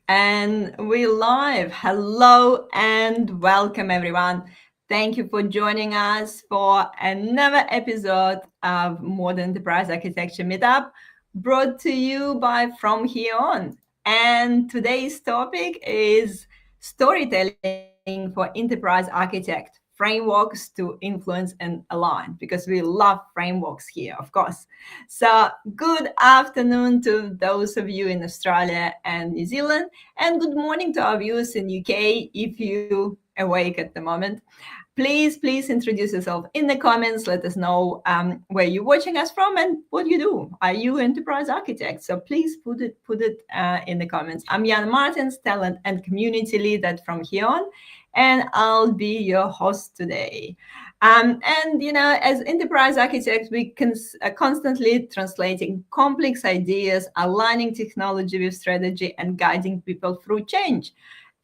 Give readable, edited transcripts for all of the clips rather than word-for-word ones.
And we're live. Hello and welcome, everyone. Thank you for joining us for another episode of Modern Enterprise Architecture Meetup, brought to you by From Here On. And today's topic is storytelling for enterprise architect, frameworks to influence and align, because we love frameworks here, of course. So, good afternoon to those of you in Australia and New Zealand, and good morning to our viewers in UK if you awake at the moment. Please introduce yourself in the comments. Let us know where you're watching us from and what you do. Are you enterprise architect? So please put it in the comments. I'm Jan Martins, talent and community lead at From Here On, and I'll be your host today. And as enterprise architects, we can constantly translating complex ideas, aligning technology with strategy, and guiding people through change.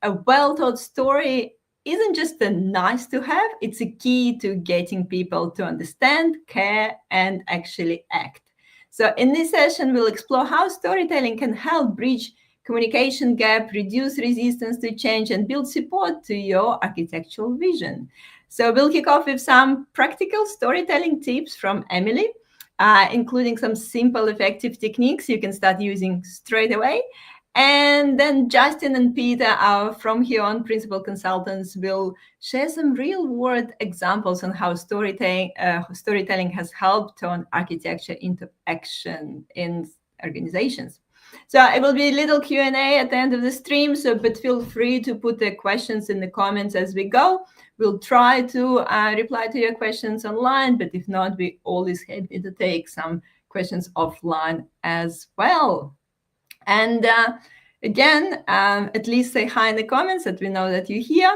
A well-told story isn't just a nice to have, it's a key to getting people to understand, care, and actually act. So in this session, we'll explore how storytelling can help bridge communication gap, reduce resistance to change, and build support to your architectural vision. So we'll kick off with some practical storytelling tips from Emily, including some simple, effective techniques you can start using straight away. And then Justin and Peter, our From Here On principal consultants, will share some real-world examples on how storytelling has helped turn architecture into action in organizations. So it will be a little Q&A at the end of the stream, but feel free to put the questions in the comments as we go. We'll try to reply to your questions online, but if not, we're always happy to take some questions offline as well. And again, at least say hi in the comments that we know that you're here.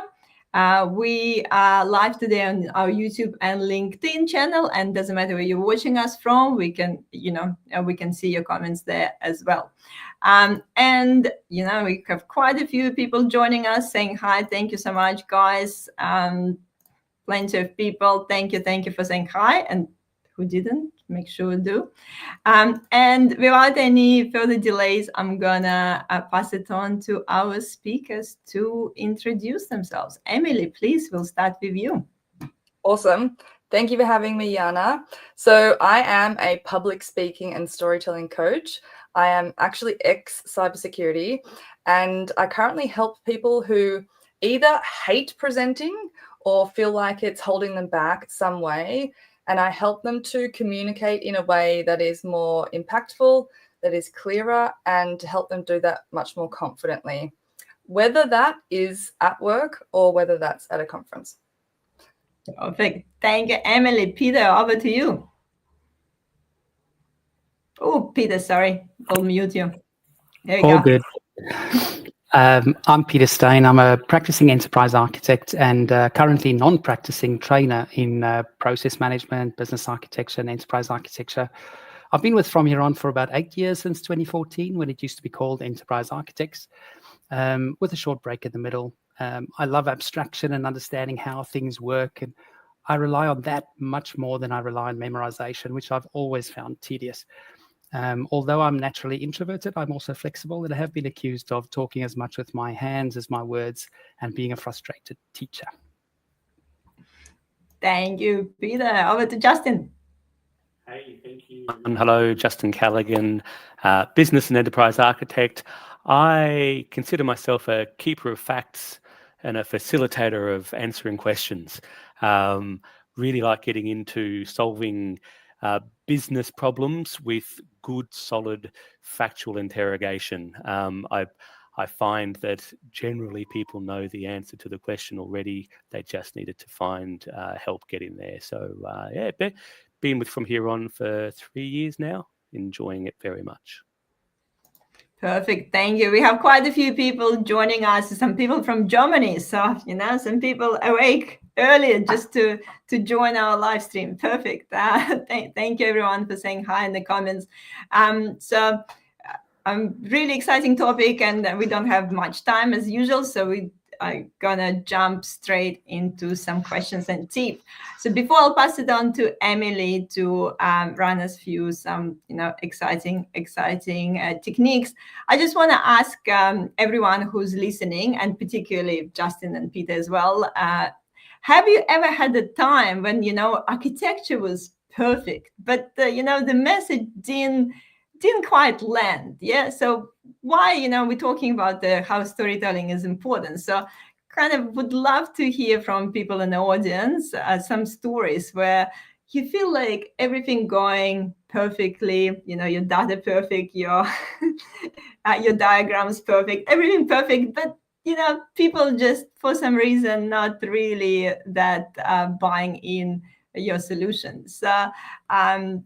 We are live today on our YouTube and LinkedIn channel, and doesn't matter where you're watching us from, we can see your comments there as well. And we have quite a few people joining us saying hi. Thank you so much, guys. Plenty of people. Thank you for saying hi, and who didn't, make sure we do. And without any further delays, I'm gonna pass it on to our speakers to introduce themselves. Emily, please, we'll start with you. Awesome. Thank you for having me, Jana. So I am a public speaking and storytelling coach. I am actually ex-cybersecurity, and I currently help people who either hate presenting or feel like it's holding them back some way. And I help them to communicate in a way that is more impactful, that is clearer, and to help them do that much more confidently, whether that is at work or whether that's at a conference. Perfect. Thank you, Emily. Peter, over to you. Oh, Peter, sorry. I'll mute you. There you All go. good. I'm Peter Stein. I'm a practicing enterprise architect and currently non-practicing trainer in process management, business architecture, and enterprise architecture. I've been with From Here On for about 8 years, since 2014, when it used to be called Enterprise Architects, with a short break in the middle. I love abstraction and understanding how things work, and I rely on that much more than I rely on memorization, which I've always found tedious. Although I'm naturally introverted, I'm also flexible, and I have been accused of talking as much with my hands as my words and being a frustrated teacher. Thank you, Peter. Over to Justin. Hey, thank you. Hello, Justin Callaghan, business and enterprise architect. I consider myself a keeper of facts and a facilitator of answering questions. Really like getting into solving business problems with good, solid, factual interrogation. I find that generally people know the answer to the question already. They just needed to find help getting there. So been with From Here On for 3 years now, enjoying it very much. Perfect. Thank you. We have quite a few people joining us, some people from Germany. So, some people awake earlier just to join our live stream. Perfect. Thank you, everyone, for saying hi in the comments. Really exciting topic, and we don't have much time as usual. So we I'm gonna jump straight into some questions and tips. So before I'll pass it on to Emily to run us through some, exciting techniques, I just want to ask everyone who's listening, and particularly Justin and Peter as well, have you ever had a time when, architecture was perfect, but the message didn't quite land? Yeah. So why, we're talking about how storytelling is important. So kind of would love to hear from people in the audience some stories where you feel like everything going perfectly, your data perfect, your your diagrams perfect, everything perfect, but people just for some reason not really that buying in your solutions.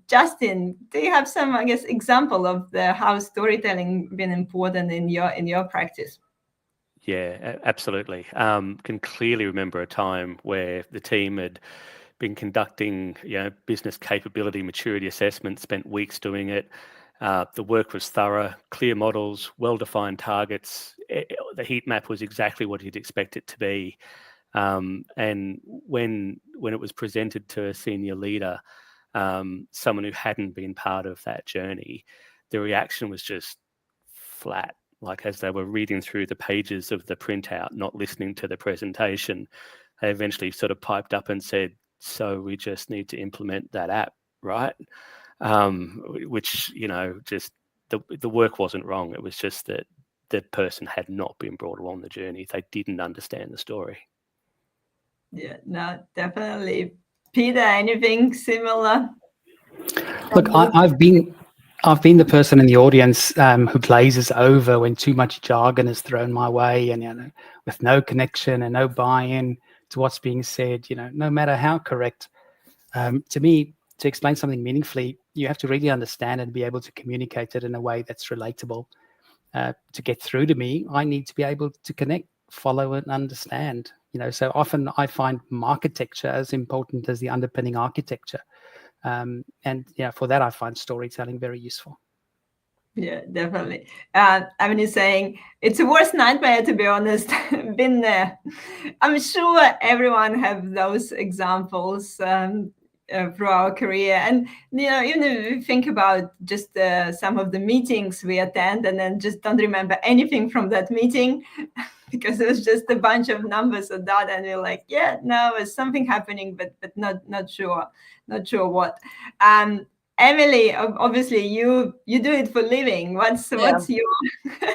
Justin, do you have some, I guess, example of how storytelling been important in your practice? Yeah, absolutely. Can clearly remember a time where the team had been conducting, business capability maturity assessments, spent weeks doing it. The work was thorough, clear models, well-defined targets. The heat map was exactly what you'd expect it to be. And when it was presented to a senior leader, someone who hadn't been part of that journey, the reaction was just flat. Like as they were reading through the pages of the printout, not listening to the presentation, they eventually sort of piped up and said, "So we just need to implement that app, right?" Which, just the work wasn't wrong. It was just that the person had not been brought along the journey. They didn't understand the story. Yeah, no, definitely. Peter, anything similar? Look, I've been the person in the audience who glazes over when too much jargon is thrown my way, and with no connection and no buy-in to what's being said. No matter how correct. To me, to explain something meaningfully, you have to really understand and be able to communicate it in a way that's relatable. To get through to me, I need to be able to connect, follow, and understand. So often I find architecture as important as the underpinning architecture. And for that, I find storytelling very useful. Yeah, definitely. I mean, you're saying it's a worst nightmare, to be honest. Been there. I'm sure everyone have those examples through our career. And, even if you think about just some of the meetings we attend and then just don't remember anything from that meeting because it was just a bunch of numbers or data, and you're like, yeah, no, there's something happening, but not sure what. Emily, obviously you do it for living. What's your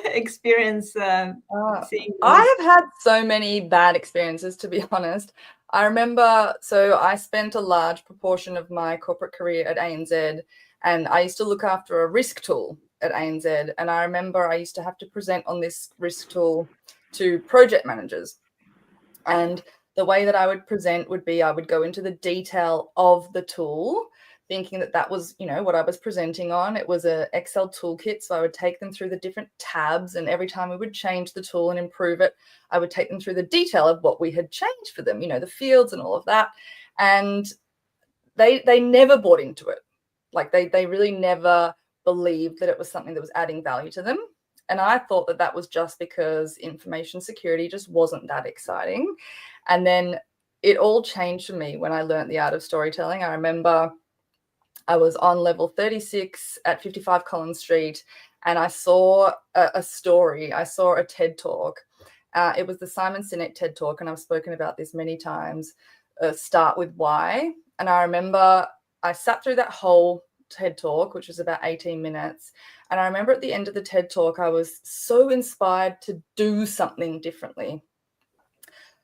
experience seeing those? I have had so many bad experiences, to be honest. I remember, so I spent a large proportion of my corporate career at ANZ, and I used to look after a risk tool at ANZ. And I remember I used to have to present on this risk tool to project managers. And the way that I would present would be I would go into the detail of the tool, thinking that was, what I was presenting on. It was an Excel toolkit. So I would take them through the different tabs, and every time we would change the tool and improve it, I would take them through the detail of what we had changed for them, the fields and all of that. And they never bought into it. Like they really never believed that it was something that was adding value to them. And I thought that was just because information security just wasn't that exciting. And then it all changed for me when I learned the art of storytelling. I remember I was on level 36 at 55 Collins Street, and I saw a story. I saw a TED Talk. It was the Simon Sinek TED Talk, and I've spoken about this many times. Start with why. And I remember I sat through that whole TED Talk, which was about 18 minutes. And I remember at the end of the TED Talk, I was so inspired to do something differently.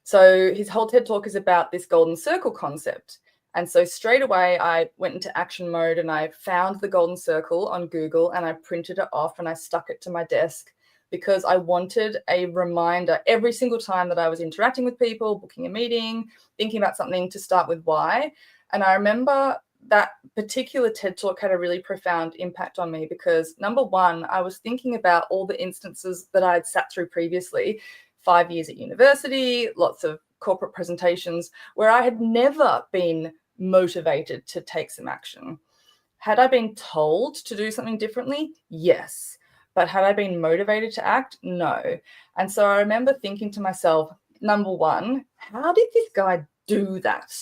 So his whole TED Talk is about this golden circle concept. And so straight away, I went into action mode and I found the golden circle on Google and I printed it off and I stuck it to my desk because I wanted a reminder every single time that I was interacting with people, booking a meeting, thinking about something, to start with why. And I remember that particular TED Talk had a really profound impact on me because, number one, I was thinking about all the instances that I had sat through previously, 5 years at university, lots of corporate presentations, where I had never been motivated to take some action. Had I been told to do something differently? Yes. But had I been motivated to act? No. And so I remember thinking to myself, number one, how did this guy do that?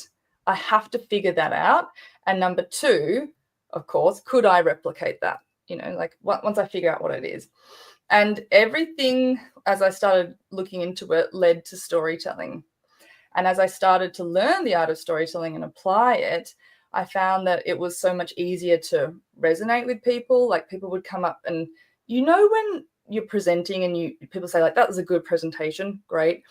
I have to figure that out. And number two, of course, could I replicate that? Like once I figure out what it is. And everything, as I started looking into it, led to storytelling. And as I started to learn the art of storytelling and apply it, I found that it was so much easier to resonate with people. Like people would come up and, when you're presenting and people say like, that was a good presentation, great.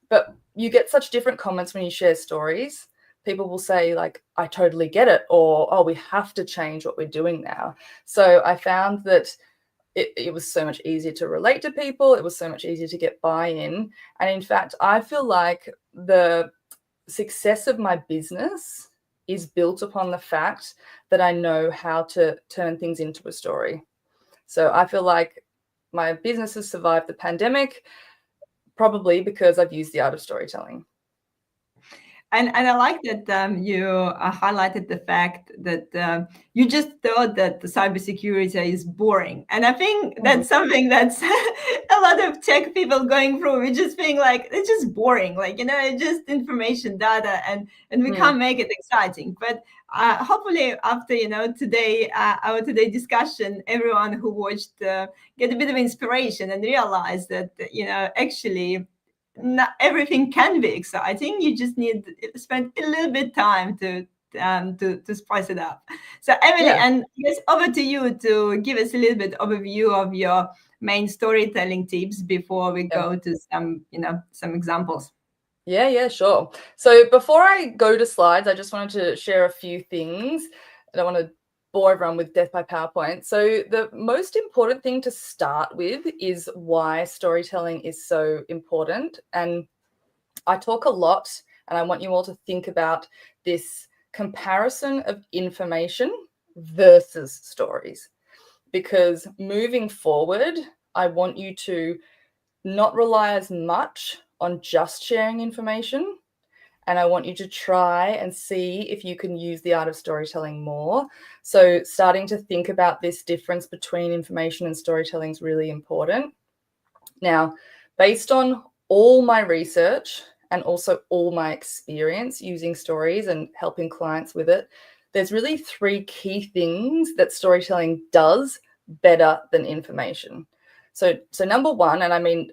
But you get such different comments when you share stories. People will say like, I totally get it, or, oh, we have to change what we're doing now. So I found that it was so much easier to relate to people. It was so much easier to get buy-in. And in fact, I feel like the success of my business is built upon the fact that I know how to turn things into a story. So I feel like my business has survived the pandemic, probably because I've used the art of storytelling. And I like that you highlighted the fact that you just thought that the cybersecurity is boring, and I think that's something that's a lot of tech people going through. We just think like it's just boring, like it's just information, data, and we can't make it exciting. But hopefully, after today our today discussion, everyone who watched get a bit of inspiration and realize that actually, not everything can be exciting. You just need to spend a little bit time to spice it up. So Emily, and yes, over to you to give us a little bit overview of your main storytelling tips before we go to some examples. Yeah, sure. So before I go to slides, I just wanted to share a few things. I don't want to bore everyone with death by PowerPoint. So the most important thing to start with is why storytelling is so important. And I talk a lot, and I want you all to think about this comparison of information versus stories. Because moving forward, I want you to not rely as much on just sharing information. And I want you to try and see if you can use the art of storytelling more. So starting to think about this difference between information and storytelling is really important. Now, based on all my research and also all my experience using stories and helping clients with it, there's really three key things that storytelling does better than information. So number one, and I mean,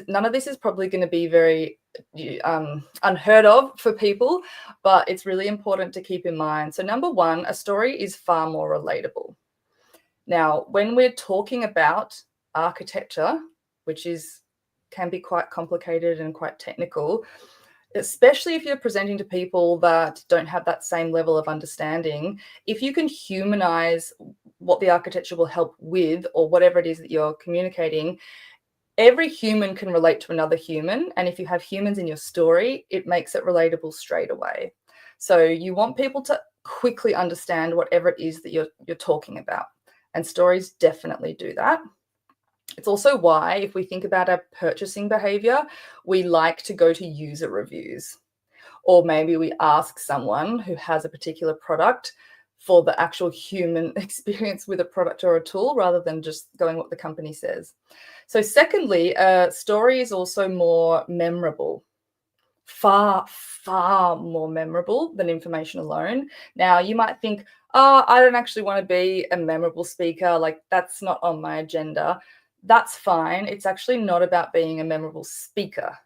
none of this is probably going to be very unheard of for people, but it's really important to keep in mind. So number one, a story is far more relatable. Now, when we're talking about architecture, which can be quite complicated and quite technical, especially if you're presenting to people that don't have that same level of understanding, if you can humanize what the architecture will help with, or whatever it is that you're communicating, every human can relate to another human. And if you have humans in your story, it makes it relatable straight away. So you want people to quickly understand whatever it is that you're talking about. And stories definitely do that. It's also why, if we think about our purchasing behavior, we like to go to user reviews. Or maybe we ask someone who has a particular product for the actual human experience with a product or a tool, rather than just going what the company says. So secondly, a story is also more memorable. Far, far more memorable than information alone. Now, you might think, I don't actually want to be a memorable speaker. Like, that's not on my agenda. That's fine. It's actually not about being a memorable speaker.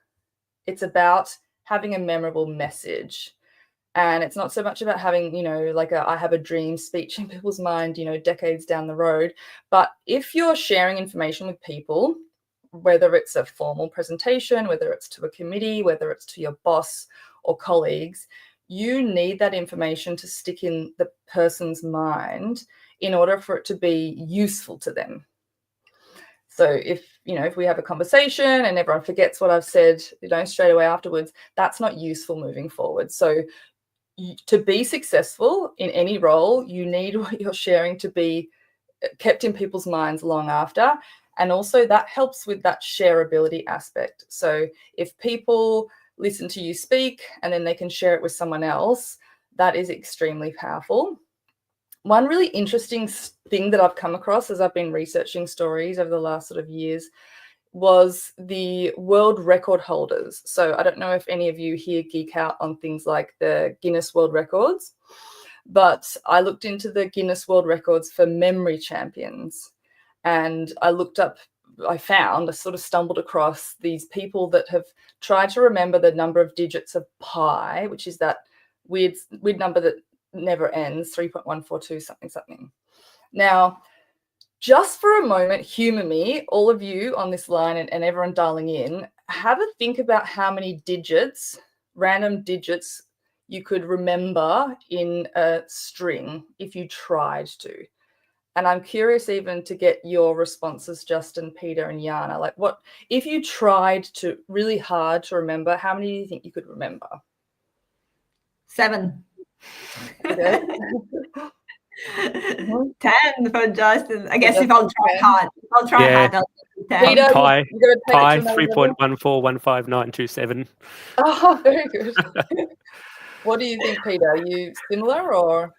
It's about having a memorable message. And it's not so much about having, like I have a dream speech in people's mind, decades down the road. But if you're sharing information with people, whether it's a formal presentation, whether it's to a committee, whether it's to your boss or colleagues, you need that information to stick in the person's mind in order for it to be useful to them. So if we have a conversation and everyone forgets what I've said, straight away afterwards, that's not useful moving forward. So to be successful in any role, you need what you're sharing to be kept in people's minds long after. And also that helps with that shareability aspect. So if people listen to you speak and then they can share it with someone else, that is extremely powerful. One really interesting thing that I've come across as I've been researching stories over the last sort of years was the world record holders. So I don't know if any of you here geek out on things like the Guinness World Records, but I looked into the Guinness World Records for memory champions, and I sort of stumbled across these people that have tried to remember the number of digits of pi, which is that weird number that never ends, 3.142 something. Now, just for a moment, humor me, all of you on this line and everyone dialing in, have a think about how many digits, random digits, you could remember in a string if you tried to. And I'm curious even to get your responses, Justin, Peter, and Yana. Like, what if you tried to really hard to remember? How many do you think you could remember? 7. Okay. 10 for Justin. I guess if I'll try hard, I'll do 10. Peter, Pi, you're going to take Pi it to another level? 3.1415927. Oh, very good. What do you think, Peter? Are you similar or?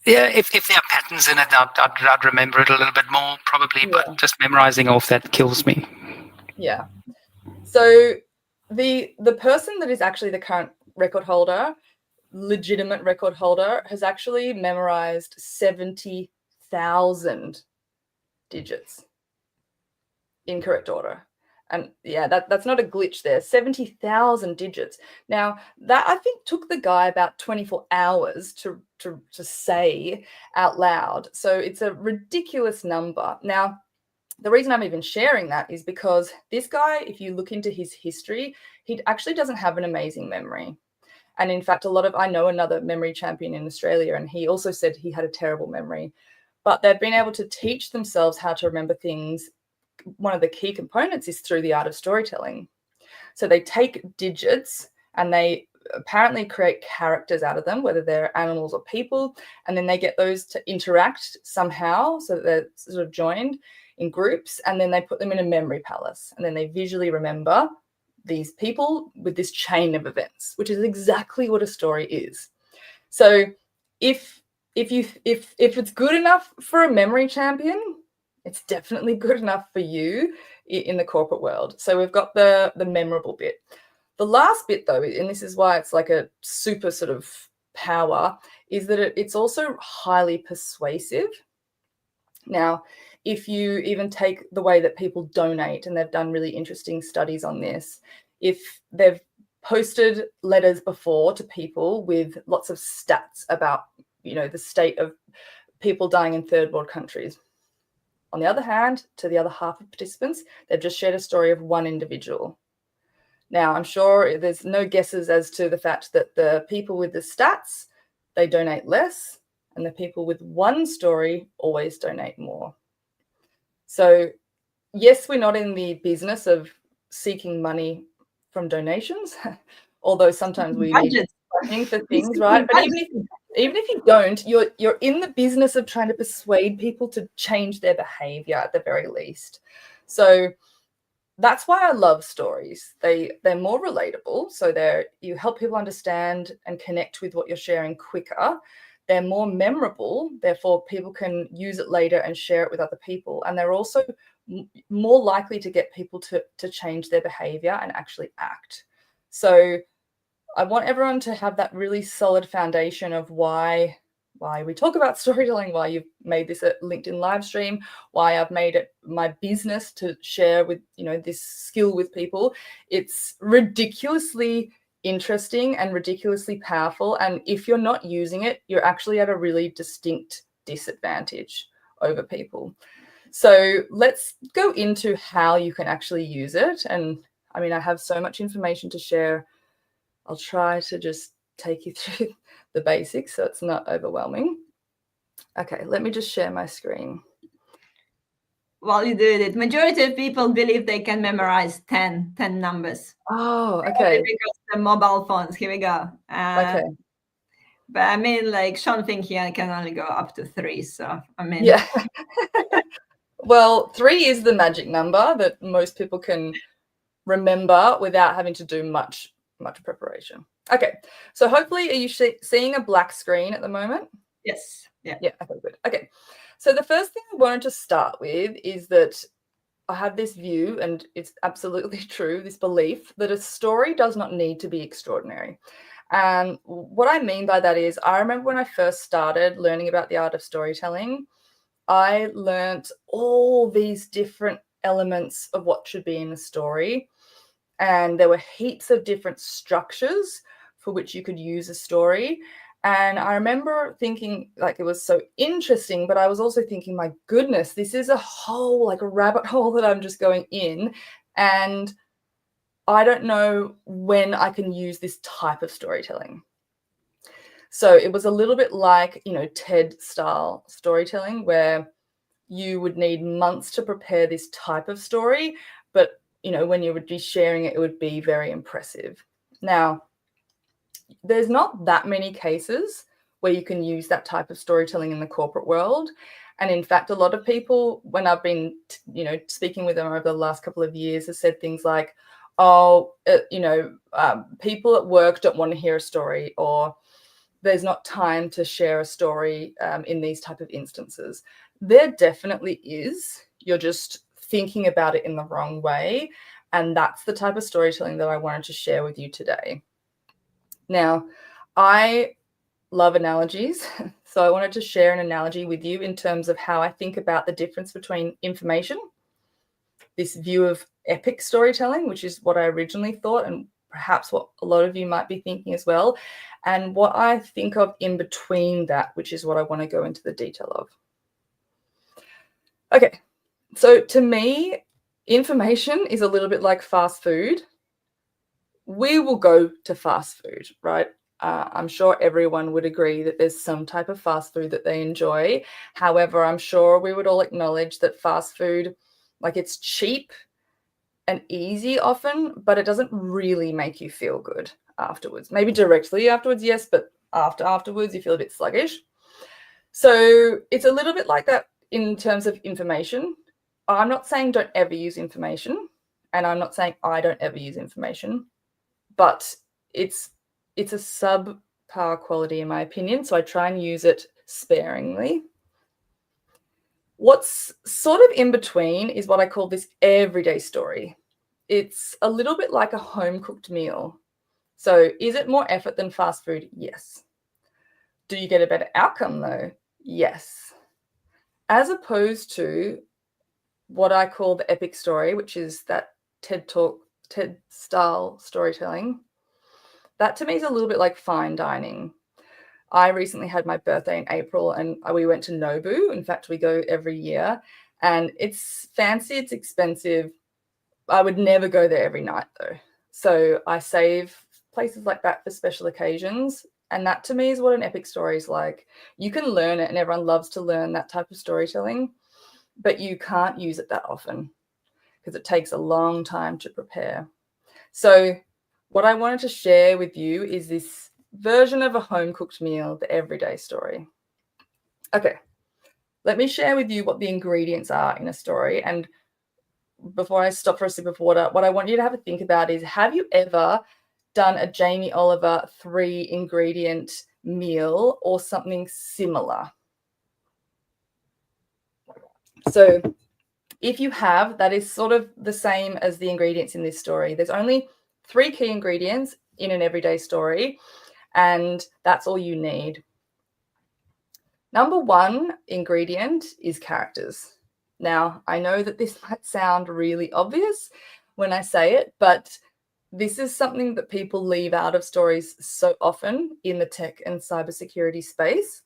Yeah, if there are patterns in it, I'd remember it a little bit more probably, but just memorizing off that kills me. Yeah. So the person that is actually the current record holder, legitimate record holder, has actually memorized 70,000 digits in correct order. And yeah, that's not a glitch there. 70,000 digits. Now, that I think took the guy about 24 hours to say out loud. So it's a ridiculous number. Now, the reason I'm even sharing that is because this guy, if you look into his history, he actually doesn't have an amazing memory. And in fact, I know another memory champion in Australia, and he also said he had a terrible memory. But they've been able to teach themselves how to remember things. One of the key components is through the art of storytelling. So they take digits and they apparently create characters out of them, whether they're animals or people, and then they get those to interact somehow so that they're sort of joined in groups, and then they put them in a memory palace, and then they visually remember these people with this chain of events, which is exactly what a story is. So if it's good enough for a memory champion, it's definitely good enough for you in the corporate world. So we've got the memorable bit. The last bit, though, and this is why it's like a super sort of power, is that it's also highly persuasive. Now, if you even take the way that people donate, and they've done really interesting studies on this, if they've posted letters before to people with lots of stats about, the state of people dying in third world countries. On the other hand, to the other half of participants, they've just shared a story of one individual. Now, I'm sure there's no guesses as to the fact that the people with the stats, they donate less, and the people with one story always donate more. So, yes, we're not in the business of seeking money from donations, although sometimes we need funding for things, right? But even if you don't, you're in the business of trying to persuade people to change their behavior at the very least. So that's why I love stories. They're more relatable. So you help people understand and connect with what you're sharing quicker. They're more memorable. Therefore, people can use it later and share it with other people. And they're also more likely to get people to change their behavior and actually act. So I want everyone to have that really solid foundation of why we talk about storytelling, why you've made this a LinkedIn live stream, why I've made it my business to share with, this skill with people. It's ridiculously interesting and ridiculously powerful. And if you're not using it, you're actually at a really distinct disadvantage over people. So let's go into how you can actually use it. And I mean, I have so much information to share. I'll try to just take you through the basics so it's not overwhelming. Okay, let me just share my screen. While you do it, majority of people believe they can memorize 10 numbers. Oh, okay. Because the mobile phones, here we go. Okay. But I mean, like Sean think he can only go up to 3. So, I mean. Yeah. Well, 3 is the magic number that most people can remember without having to do much preparation. Okay, so hopefully, are you seeing a black screen at the moment? Yes. Yeah. Yeah, okay, good. Okay, so the first thing I wanted to start with is that I have this view, and it's absolutely true, this belief that a story does not need to be extraordinary. And what I mean by that is, I remember when I first started learning about the art of storytelling, I learnt all these different elements of what should be in a story. And there were heaps of different structures for which you could use a story. And I remember thinking, like, it was so interesting, but I was also thinking, my goodness, this is a whole, like, a rabbit hole that I'm just going in. And I don't know when I can use this type of storytelling. So it was a little bit like, TED style storytelling, where you would need months to prepare this type of story, but when you would be sharing it, it would be very impressive. Now, there's not that many cases where you can use that type of storytelling in the corporate world. And in fact, a lot of people, when I've been, speaking with them over the last couple of years, have said things like, people at work don't want to hear a story, or there's not time to share a story in these type of instances. There definitely is. You're just thinking about it in the wrong way. And that's the type of storytelling that I wanted to share with you today. Now, I love analogies. So I wanted to share an analogy with you in terms of how I think about the difference between information, this view of epic storytelling, which is what I originally thought, and perhaps what a lot of you might be thinking as well, and what I think of in between that, which is what I want to go into the detail of. Okay, so to me, information is a little bit like fast food. We will go to fast food, right? I'm sure everyone would agree that there's some type of fast food that they enjoy. However, I'm sure we would all acknowledge that fast food, like, it's cheap and easy often, but it doesn't really make you feel good afterwards. Maybe directly afterwards, yes, but afterwards you feel a bit sluggish. So it's a little bit like that in terms of information. I'm not saying don't ever use information, and I'm not saying I don't ever use information, but it's a subpar quality in my opinion, so I try and use it sparingly. What's sort of in between is what I call this everyday story. It's a little bit like a home-cooked meal. So is it more effort than fast food? Yes. Do you get a better outcome though? Yes. As opposed to what I call the epic story, which is that TED style storytelling. That to me is a little bit like fine dining. I recently had my birthday in April and we went to Nobu. In fact, we go every year, and it's fancy, it's expensive. I would never go there every night though. So I save places like that for special occasions. And that to me is what an epic story is like. You can learn it, and everyone loves to learn that type of storytelling, but you can't use it that often because it takes a long time to prepare. So what I wanted to share with you is this version of a home-cooked meal, the everyday story. Okay, let me share with you what the ingredients are in a story. And before I stop for a sip of water, what I want you to have a think about is, have you ever done a Jamie Oliver 3-ingredient meal or something similar? So if you have, that is sort of the same as the ingredients in this story. There's only 3 key ingredients in an everyday story, and that's all you need. Number 1 ingredient is characters. Now, I know that this might sound really obvious when I say it, but this is something that people leave out of stories so often in the tech and cybersecurity space.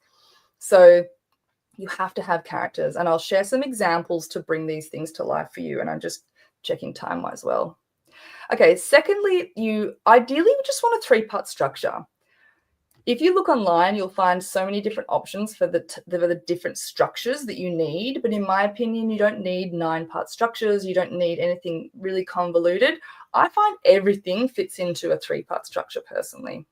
So you have to have characters, and I'll share some examples to bring these things to life for you, and I'm just checking time-wise well. Okay, secondly, you ideally just want a 3-part structure. If you look online, you'll find so many different options for the different structures that you need. But in my opinion, you don't need 9-part structures. You don't need anything really convoluted. I find everything fits into a 3-part structure personally.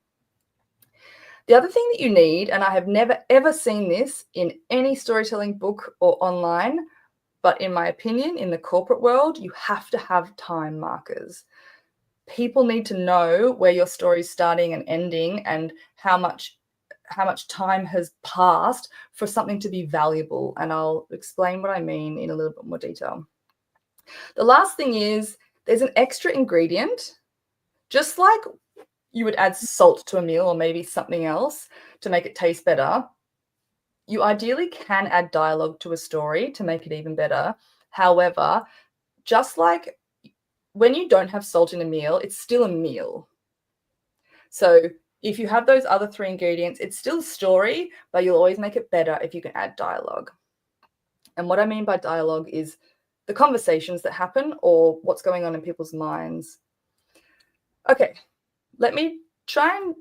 The other thing that you need, and I have never ever seen this in any storytelling book or online, but in my opinion, in the corporate world, you have to have time markers. People need to know where your story is starting and ending, and how much time has passed for something to be valuable. And I'll explain what I mean in a little bit more detail. The last thing is there's an extra ingredient, just like you would add salt to a meal or maybe something else to make it taste better. You ideally can add dialogue to a story to make it even better. However, just like when you don't have salt in a meal, it's still a meal. So if you have those other 3 ingredients, it's still a story, but you'll always make it better if you can add dialogue. And what I mean by dialogue is the conversations that happen or what's going on in people's minds. Okay, let me try and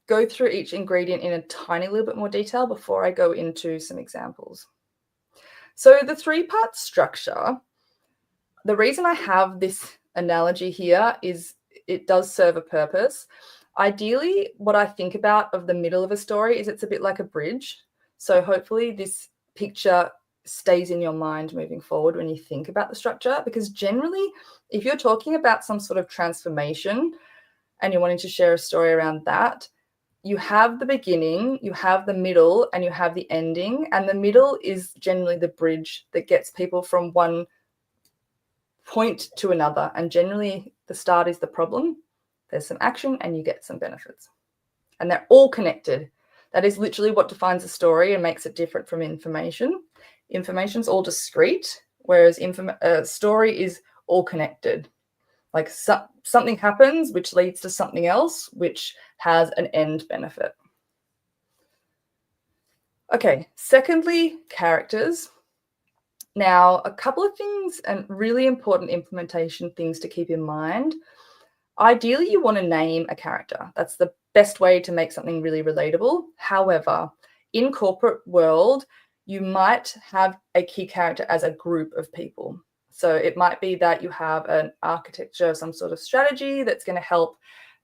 go through each ingredient in a tiny little bit more detail before I go into some examples. So the 3-part structure, the reason I have this analogy here is it does serve a purpose. Ideally, what I think about of the middle of a story is it's a bit like a bridge. So hopefully this picture stays in your mind moving forward when you think about the structure, because generally, if you're talking about some sort of transformation and you're wanting to share a story around that, you have the beginning, you have the middle, and you have the ending. And the middle is generally the bridge that gets people from one point to another. And generally, the start is the problem. There's some action and you get some benefits. And they're all connected. That is literally what defines a story and makes it different from information. Information's all discrete, whereas a story is all connected. Like something happens, which leads to something else, which has an end benefit. Okay, secondly, characters. Now, a couple of things and really important implementation things to keep in mind. Ideally, you want to name a character. That's the best way to make something really relatable. However, in corporate world, you might have a key character as a group of people. So it might be that you have an architecture, some sort of strategy that's going to help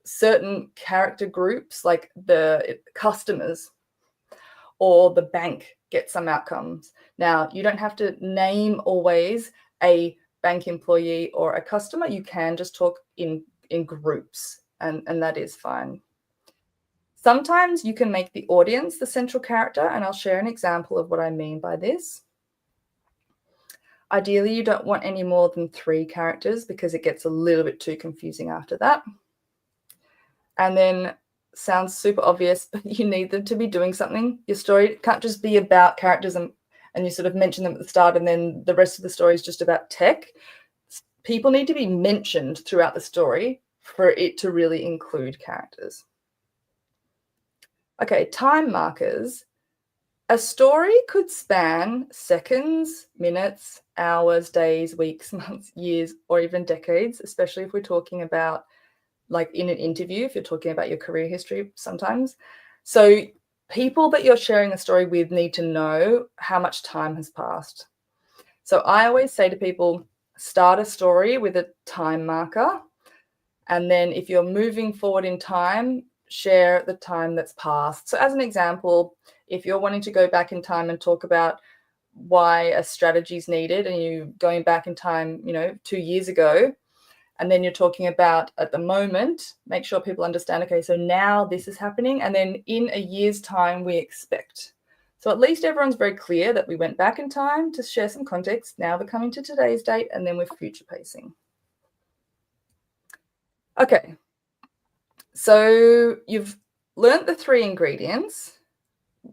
certain character groups, like the customers or the bank, get some outcomes. Now, you don't have to name always a bank employee or a customer. You can just talk in groups, and that is fine. Sometimes you can make the audience the central character, and I'll share an example of what I mean by this. Ideally, you don't want any more than 3 characters because it gets a little bit too confusing after that. And then, sounds super obvious, but you need them to be doing something. Your story can't just be about characters and you sort of mention them at the start and then the rest of the story is just about tech. People need to be mentioned throughout the story for it to really include characters. Okay, time markers. A story could span seconds, minutes, hours, days, weeks, months, years, or even decades, especially if we're talking about, like in an interview, if you're talking about your career history sometimes. So people that you're sharing a story with need to know how much time has passed. So I always say to people, start a story with a time marker. And then if you're moving forward in time, share the time that's passed. So as an example, if you're wanting to go back in time and talk about why a strategy is needed and you're going back in time, 2 years ago, and then you're talking about at the moment, make sure people understand, okay, so now this is happening. And then in a year's time, we expect. So at least everyone's very clear that we went back in time to share some context. Now we're coming to today's date and then we're future pacing. Okay, so you've learned the 3 ingredients.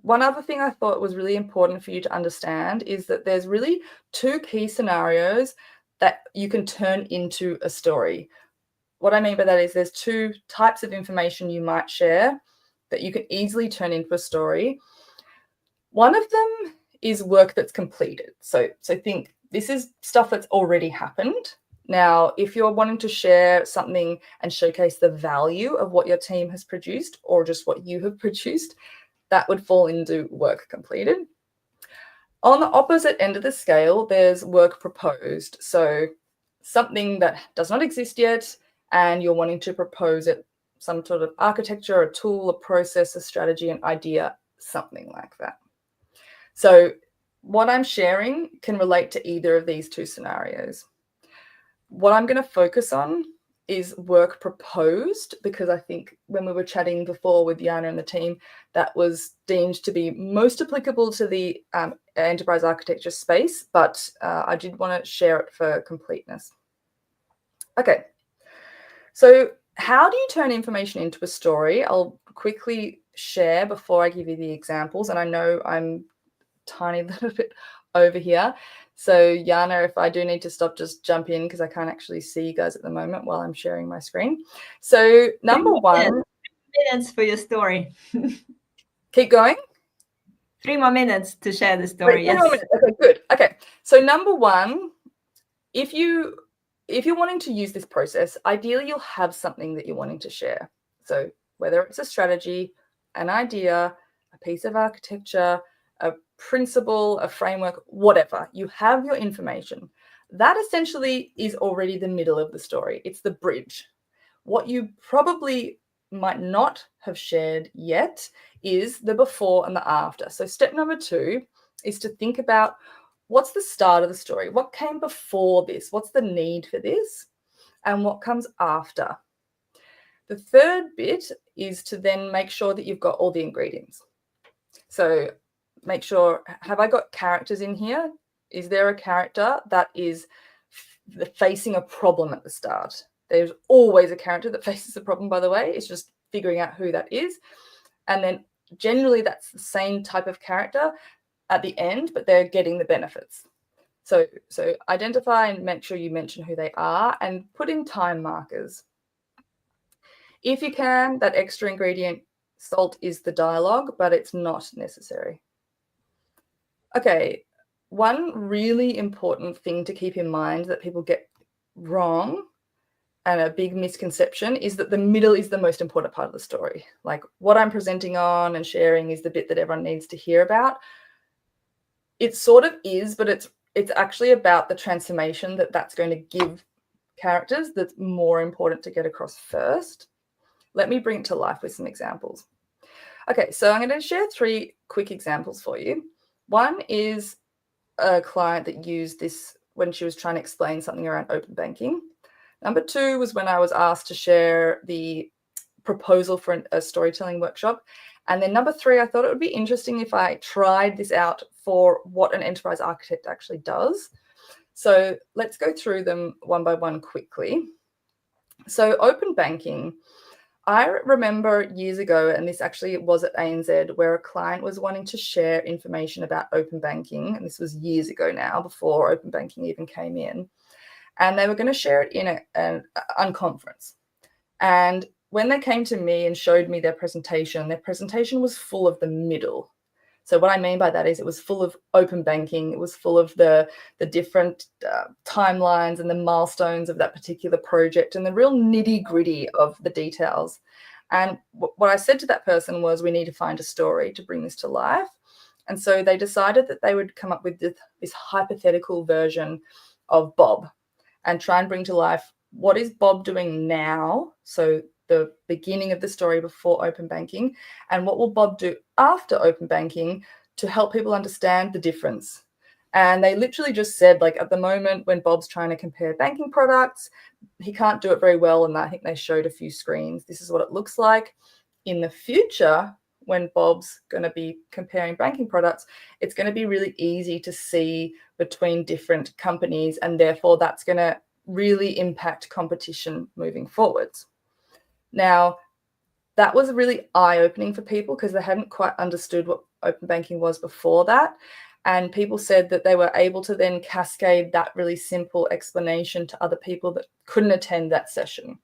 One other thing I thought was really important for you to understand is that there's really 2 key scenarios that you can turn into a story. What I mean by that is there's 2 types of information you might share that you can easily turn into a story. One of them is work that's completed. So think this is stuff that's already happened. Now, if you're wanting to share something and showcase the value of what your team has produced or just what you have produced, that would fall into work completed. On the opposite end of the scale, there's work proposed. So something that does not exist yet, and you're wanting to propose it, some sort of architecture, a tool, a process, a strategy, an idea, something like that. So what I'm sharing can relate to either of these 2 scenarios. What I'm going to focus on is work proposed, because I think when we were chatting before with Yana and the team, that was deemed to be most applicable to the enterprise architecture space, but I did want to share it for completeness. Okay, so how do you turn information into a story? I'll quickly share before I give you the examples, and I know I'm tiny little bit over here. So Yana, if I do need to stop, just jump in, because I can't actually see you guys at the moment while I'm sharing my screen. So number 1. 3 minutes for your story. Keep going. 3 more minutes to share the story. Yes. Okay, good. Okay. So number 1, if you're wanting to use this process, ideally you'll have something that you're wanting to share. So whether it's a strategy, an idea, a piece of architecture, a principle, a framework, whatever, you have your information. That essentially is already the middle of the story. It's the bridge. What you probably might not have shared yet is the before and the after. So step number 2 is to think about, what's the start of the story? What came before this? What's the need for this? And what comes after? The third bit is to then make sure that you've got all the ingredients. So make sure, have I got characters in here? Is there a character that is facing a problem at the start? There's always a character that faces a problem, by the way. It's just figuring out who that is. And then generally that's the same type of character at the end, but they're getting the benefits. So identify and make sure you mention who they are, and put in time markers. If you can, that extra ingredient, salt, is the dialogue, but it's not necessary. Okay, one really important thing to keep in mind that people get wrong, and a big misconception, is that the middle is the most important part of the story. Like, what I'm presenting on and sharing is the bit that everyone needs to hear about. It sort of is, but it's actually about the transformation that's going to give characters that's more important to get across first. Let me bring it to life with some examples. Okay, so I'm going to share 3 quick examples for you. One is a client that used this when she was trying to explain something around open banking. Number 2 was when I was asked to share the proposal for a storytelling workshop. And then number 3, I thought it would be interesting if I tried this out for what an enterprise architect actually does. So let's go through them one by one quickly. So open banking, I remember years ago, and this actually was at ANZ, where a client was wanting to share information about open banking. And this was years ago now, before open banking even came in. And they were going to share it in an unconference. And when they came to me and showed me their presentation was full of the middle. So what I mean by that is it was full of open banking. It was full of the different timelines and the milestones of that particular project and the real nitty-gritty of the details. And what I said to that person was, we need to find a story to bring this to life. And so they decided that they would come up with this hypothetical version of Bob and try and bring to life, what is Bob doing now? So the beginning of the story before open banking, and what will Bob do after open banking to help people understand the difference. And they literally just said, like, at the moment when Bob's trying to compare banking products, he can't do it very well. And I think they showed a few screens. This is what it looks like. In the future, when Bob's going to be comparing banking products, it's going to be really easy to see between different companies, and therefore that's going to really impact competition moving forwards. Now, that was really eye-opening for people because they hadn't quite understood what open banking was before that. And people said that they were able to then cascade that really simple explanation to other people that couldn't attend that session.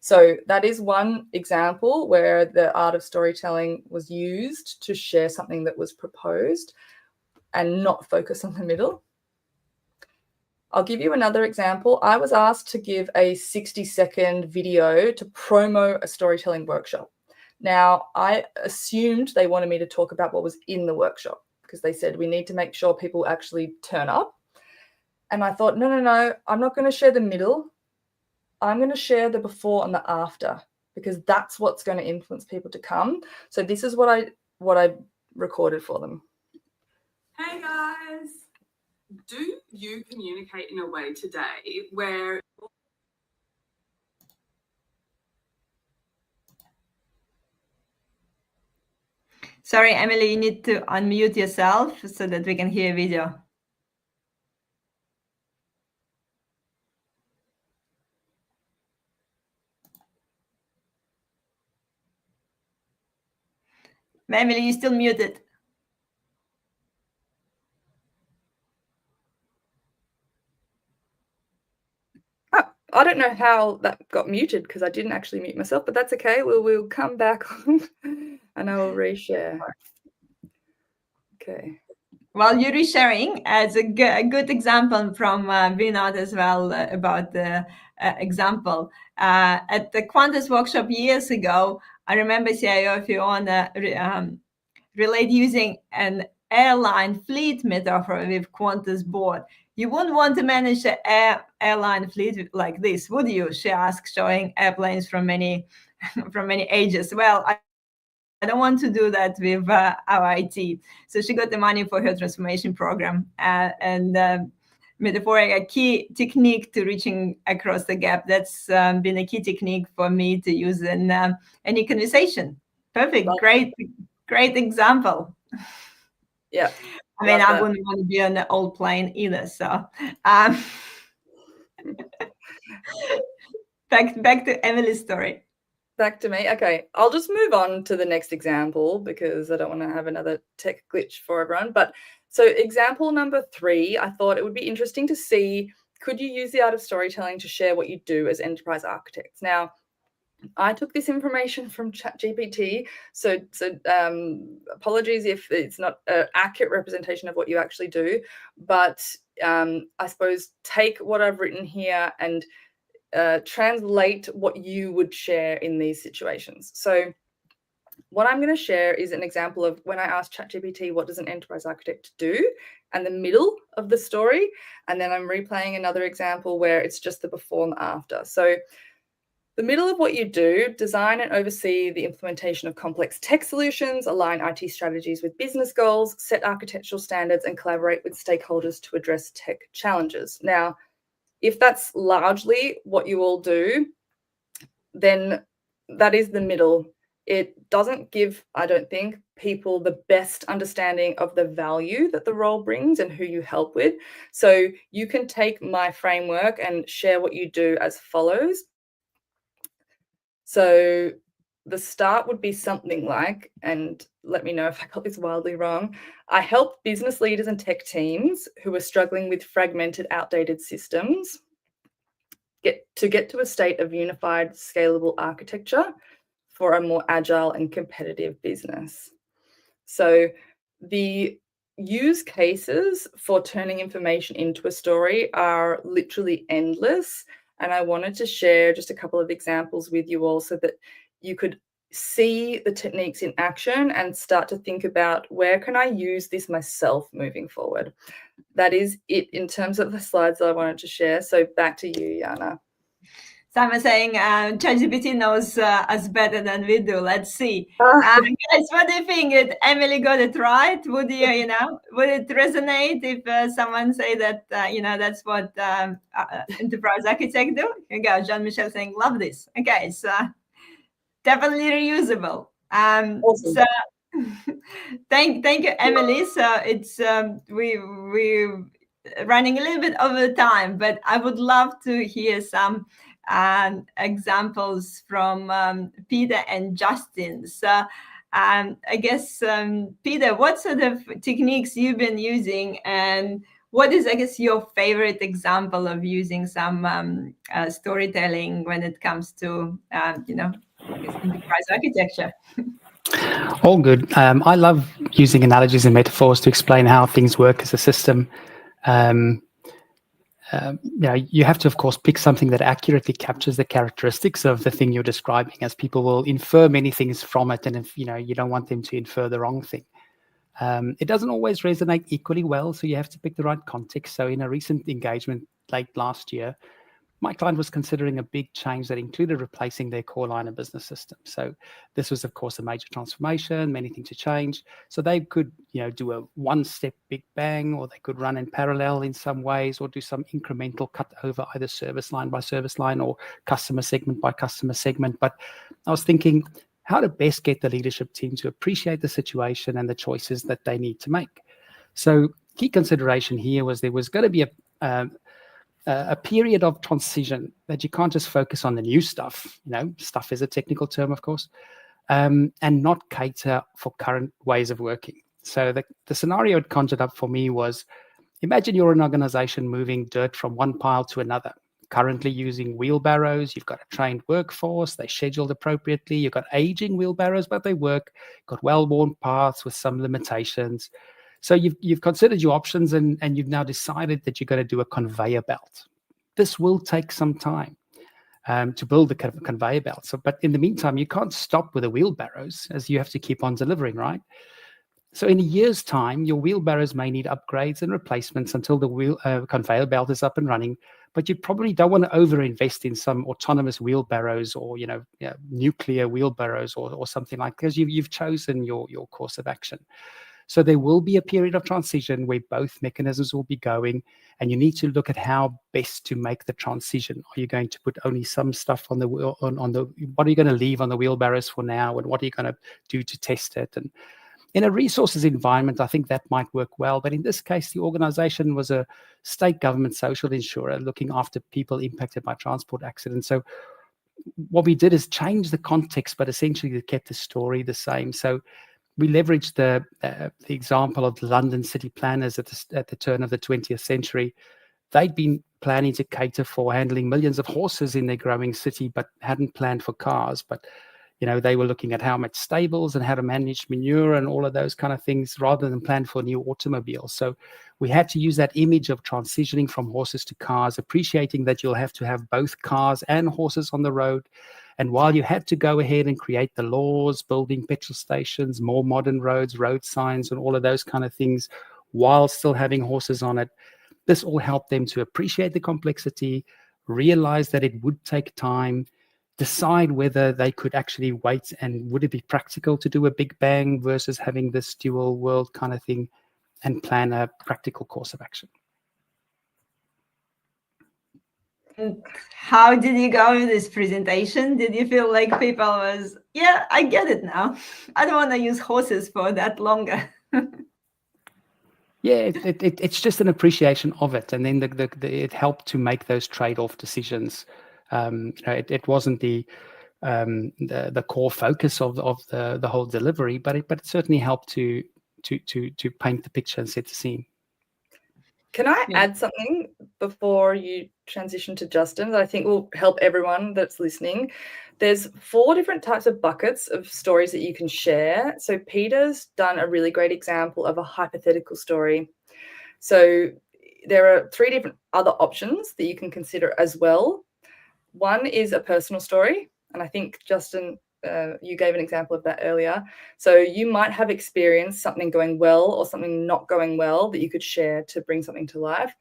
So that is one example where the art of storytelling was used to share something that was proposed and not focus on the middle. I'll give you another example. I was asked to give a 60-second video to promo a storytelling workshop. Now, I assumed they wanted me to talk about what was in the workshop because they said we need to make sure people actually turn up. And I thought, no, I'm not going to share the middle. I'm going to share the before and the after because that's what's going to influence people to come. So this is what I recorded for them. Hey guys. Do you communicate in a way today where Sorry, Emily, you need to unmute yourself so that we can hear video. Emily, you're still muted. I don't know how that got muted because I didn't actually mute myself, but that's okay. We'll come back on and I will reshare. Okay. Well, you're resharing as a good example from Vinod as well about the example. At the Qantas workshop years ago, I remember CIO Fiona relate using an airline fleet metaphor with Qantas board. You wouldn't want to manage an airline fleet like this, would you? She asked, showing airplanes from many from many ages. Well, I don't want to do that with our IT. So she got the money for her transformation program and metaphoric, a key technique to reaching across the gap. That's been a key technique for me to use in any conversation. Perfect. Great example. Yeah. I mean, I wouldn't want to be on the old plane either. So back to Emily's story. Back to me. Okay, I'll just move on to the next example because I don't want to have another tech glitch for everyone. But so example number 3, I thought it would be interesting to see, could you use the art of storytelling to share what you do as enterprise architects? Now, I took this information from ChatGPT, so apologies if it's not an accurate representation of what you actually do, but I suppose take what I've written here and translate what you would share in these situations. So what I'm going to share is an example of when I asked ChatGPT, what does an enterprise architect do? And the middle of the story. And then I'm replaying another example where it's just the before and after. So the middle of what you do, design and oversee the implementation of complex tech solutions, align IT strategies with business goals, set architectural standards, and collaborate with stakeholders to address tech challenges. Now, if that's largely what you all do, then that is the middle. It doesn't give, I don't think, people the best understanding of the value that the role brings and who you help with. So you can take my framework and share what you do as follows. So the start would be something like, and let me know if I got this wildly wrong, I help business leaders and tech teams who are struggling with fragmented, outdated systems get to a state of unified, scalable architecture for a more agile and competitive business. So the use cases for turning information into a story are literally endless. And I wanted to share just a couple of examples with you all so that you could see the techniques in action and start to think about, where can I use this myself moving forward? That is it in terms of the slides that I wanted to share. So back to you, Jana. Simon saying ChatGPT knows us better than we do. Let's see. Guys, what do you think? Emily got it right? Would would it resonate if someone say that, that's what enterprise architect do? Here you go. Jean-Michel saying, love this. Okay, so definitely reusable. Awesome. So thank you, Emily. So it's we running a little bit over time, but I would love to hear some examples from Peter and Justin. So I guess, Peter, what sort of techniques you've been using, and what is, I guess, your favorite example of using some storytelling when it comes to, enterprise architecture? All good. I love using analogies and metaphors to explain how things work as a system. You have to, of course, pick something that accurately captures the characteristics of the thing you're describing, as people will infer many things from it, and if you don't want them to infer the wrong thing. It doesn't always resonate equally well, so you have to pick the right context. So in a recent engagement late last year, my client was considering a big change that included replacing their core line of business system. So this was, of course, a major transformation, many things to change. So they could, do a one-step big bang, or they could run in parallel in some ways, or do some incremental cut over either service line by service line or customer segment by customer segment. But I was thinking, how to best get the leadership team to appreciate the situation and the choices that they need to make. So key consideration here was there was going to be a period of transition, that you can't just focus on the new stuff. Stuff is a technical term, of course, and not cater for current ways of working. So the scenario it conjured up for me was, imagine you're an organization moving dirt from one pile to another, currently using wheelbarrows. You've got a trained workforce, they're scheduled appropriately. You've got aging wheelbarrows, but they work. You've got well-worn paths with some limitations. So you've considered your options, and you've now decided that you're going to do a conveyor belt. This will take some time to build the conveyor belt. But in the meantime, you can't stop with the wheelbarrows, as you have to keep on delivering, right? So in a year's time, your wheelbarrows may need upgrades and replacements until the conveyor belt is up and running. But you probably don't want to overinvest in some autonomous wheelbarrows or nuclear wheelbarrows or something like that, because you've chosen your course of action. So there will be a period of transition where both mechanisms will be going, and you need to look at how best to make the transition. Are you going to put only some stuff on the wheel, what are you going to leave on the wheelbarrows for now, and what are you going to do to test it? And in a resources environment, I think that might work well. But in this case, the organization was a state government social insurer looking after people impacted by transport accidents. So what we did is change the context, but essentially kept the story the same. So we leveraged the example of the London city planners at the turn of the 20th century. They'd been planning to cater for handling millions of horses in their growing city, but hadn't planned for cars. But they were looking at how much stables and how to manage manure and all of those kind of things, rather than plan for new automobiles. So we had to use that image of transitioning from horses to cars, appreciating that you'll have to have both cars and horses on the road. And while you had to go ahead and create the laws, building petrol stations, more modern roads, road signs, and all of those kind of things, while still having horses on it, this all helped them to appreciate the complexity, realize that it would take time, decide whether they could actually wait, and would it be practical to do a big bang versus having this dual world kind of thing, and plan a practical course of action. How did you go in this presentation? Did you feel like people was, yeah, I get it now. I don't want to use horses for that longer. Yeah, it's just an appreciation of it, and then it helped to make those trade-off decisions. It wasn't the core focus of the whole delivery, but it certainly helped to paint the picture and set the scene. Can I add something before you transition to Justin that I think will help everyone that's listening? There's 4 different types of buckets of stories that you can share. So Peter's done a really great example of a hypothetical story. So there are 3 different other options that you can consider as well. One is a personal story, and I think, Justin, you gave an example of that earlier. So you might have experienced something going well or something not going well that you could share to bring something to life.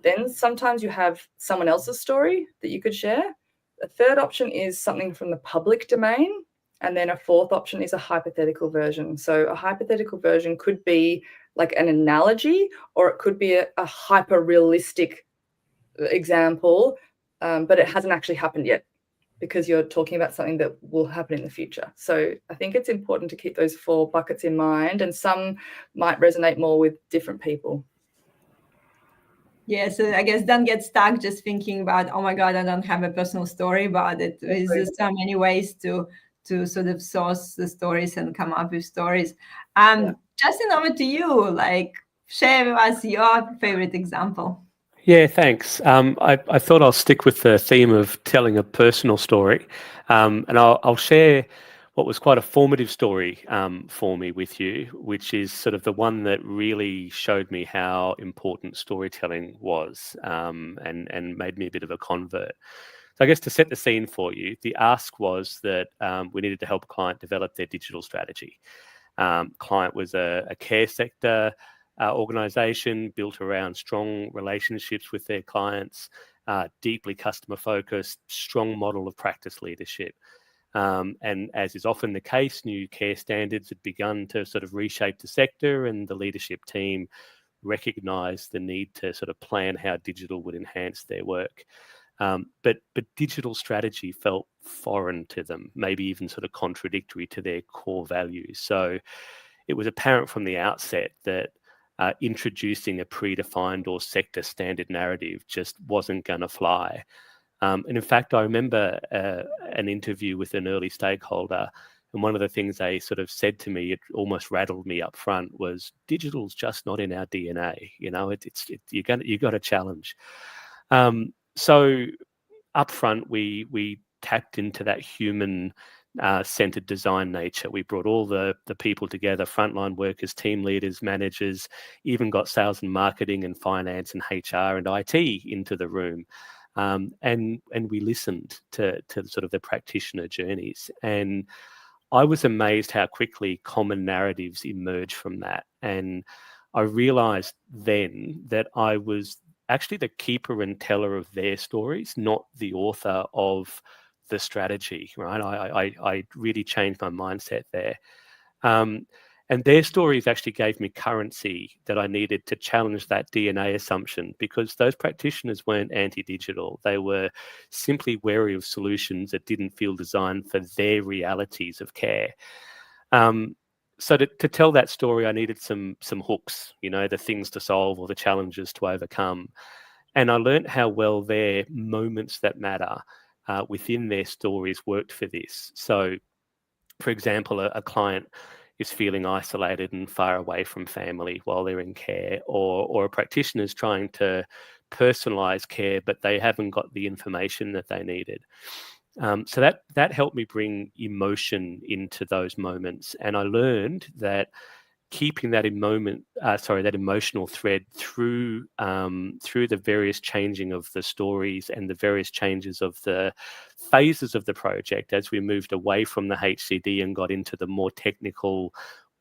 Then sometimes you have someone else's story that you could share. A third option is something from the public domain. And then a fourth option is a hypothetical version. So a hypothetical version could be like an analogy, or it could be a hyper-realistic example, but it hasn't actually happened yet, because you're talking about something that will happen in the future. So I think it's important to keep those 4 buckets in mind, and some might resonate more with different people. Yeah, so I guess don't get stuck just thinking about, oh my God, I don't have a personal story about it. There's just so many ways to sort of source the stories and come up with stories. Justin, over to you. Like, share with us your favorite example. Yeah, thanks. I thought I'll stick with the theme of telling a personal story, and I'll share what was quite a formative story for me with you, which is sort of the one that really showed me how important storytelling was, and made me a bit of a convert. So I guess to set the scene for you, the ask was that we needed to help a client develop their digital strategy. Client was a care sector organization built around strong relationships with their clients, deeply customer focused, strong model of practice leadership. And as is often the case, new care standards had begun to sort of reshape the sector, and the leadership team recognized the need to sort of plan how digital would enhance their work. But digital strategy felt foreign to them, maybe even sort of contradictory to their core values. So it was apparent from the outset that introducing a predefined or sector standard narrative just wasn't going to fly. And in fact, I remember an interview with an early stakeholder, and one of the things they sort of said to me, it almost rattled me up front, was digital's just not in our DNA. You know, you got a challenge. So up front, we tapped into that human centered design nature. We brought all the people together, frontline workers, team leaders, managers, even got sales and marketing and finance and HR and IT into the room. And we listened to sort of the practitioner journeys. And I was amazed how quickly common narratives emerged from that. And I realized then that I was actually the keeper and teller of their stories, not the author of the strategy, right? I really changed my mindset there. And their stories actually gave me currency that I needed to challenge that DNA assumption, because those practitioners weren't anti-digital. They were simply wary of solutions that didn't feel designed for their realities of care. So to tell that story, I needed some hooks, you know, the things to solve or the challenges to overcome. And I learned how well their moments that matter within their stories worked for this. So, for example, a client is feeling isolated and far away from family while they're in care, or a practitioner is trying to personalize care, but they haven't got the information that they needed. So that helped me bring emotion into those moments. And I learned that keeping that emotional thread through the various changing of the stories and the various changes of the phases of the project as we moved away from the HCD and got into the more technical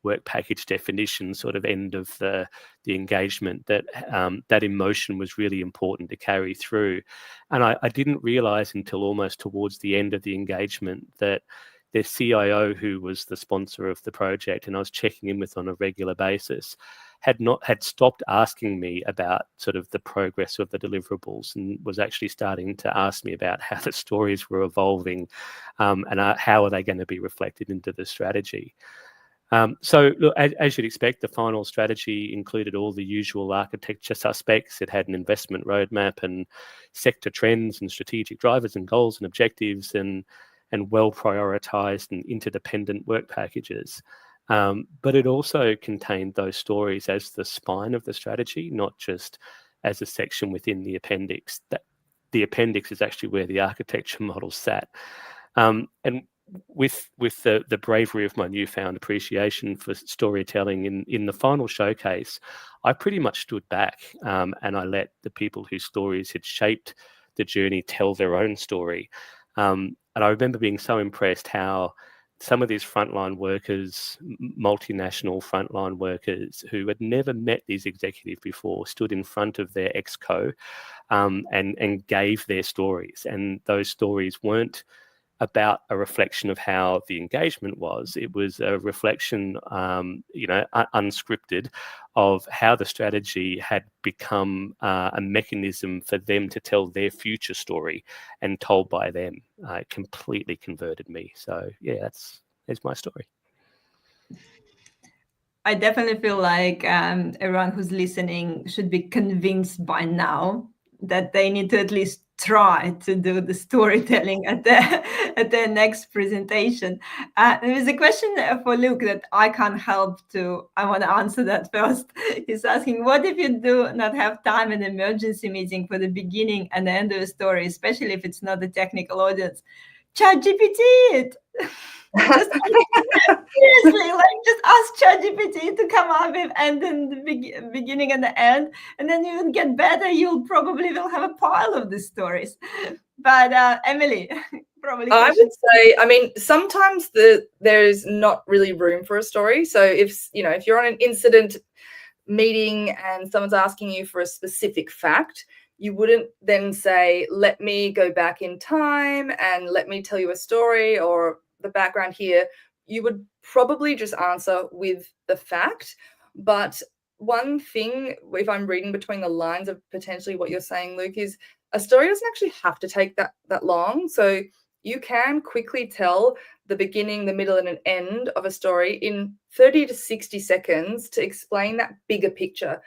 work package definition sort of end of the engagement, that emotion was really important to carry through. And I didn't realize until almost towards the end of the engagement that their CIO, who was the sponsor of the project and I was checking in with on a regular basis, had stopped asking me about sort of the progress of the deliverables and was actually starting to ask me about how the stories were evolving and how are they going to be reflected into the strategy. So look, as you'd expect, the final strategy included all the usual architecture suspects. It had an investment roadmap and sector trends and strategic drivers and goals and objectives and well prioritized and interdependent work packages. But it also contained those stories as the spine of the strategy, not just as a section within the appendix. That the appendix is actually where the architecture model sat. And with the bravery of my newfound appreciation for storytelling in the final showcase, I pretty much stood back and I let the people whose stories had shaped the journey tell their own story. And I remember being so impressed how some of these frontline workers, multinational frontline workers who had never met these executives before, stood in front of their exco and gave their stories. And those stories weren't about a reflection of how the engagement was. It was a reflection, unscripted, of how the strategy had become a mechanism for them to tell their future story and told by them. It completely converted me. So yeah, that's my story. I definitely feel like everyone who's listening should be convinced by now that they need to at least try to do the storytelling at their next presentation. There is a question for Luke that I can't help to. I want to answer that first. He's asking, what if you do not have time in an emergency meeting for the beginning and the end of the story, especially if it's not a technical audience? ChatGPT it. Seriously, like just ask ChatGPT to come up with and then the beginning and the end, and then you will get better. You'll probably will have a pile of these stories. But Emily, probably. I would say, I mean, sometimes there's not really room for a story. So if you're on an incident meeting and someone's asking you for a specific fact, you wouldn't then say, let me go back in time and let me tell you a story or the background here. You would probably just answer with the fact. But one thing, if I'm reading between the lines of potentially what you're saying, Luke, is a story doesn't actually have to take that long. So you can quickly tell the beginning, the middle, and an end of a story in 30 to 60 seconds to explain that bigger picture.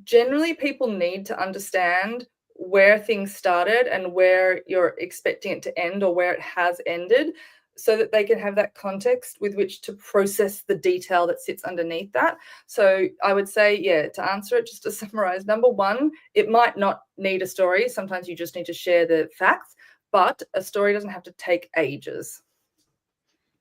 Generally, people need to understand where things started and where you're expecting it to end or where it has ended, so that they can have that context with which to process the detail that sits underneath that. So I would say, yeah, to answer it, just to summarize, number one, it might not need a story. Sometimes you just need to share the facts, but a story doesn't have to take ages.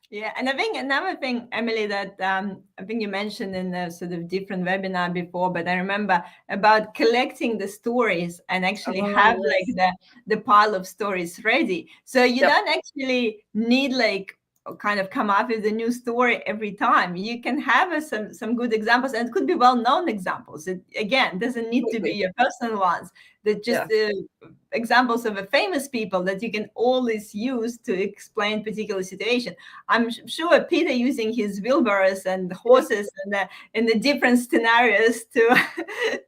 Yeah, and I think another thing, Emily, that I think you mentioned in a sort of different webinar before, but I remember about collecting the stories and actually have yes. like the pile of stories ready. So you Yep. don't actually need like kind of come up with a new story every time. You can have some good examples, and it could be well-known examples. It again doesn't need to be your personal ones. That just examples of a famous people that you can always use to explain particular situation. I'm sure Peter using his wheelbarrows and horses and in the different scenarios to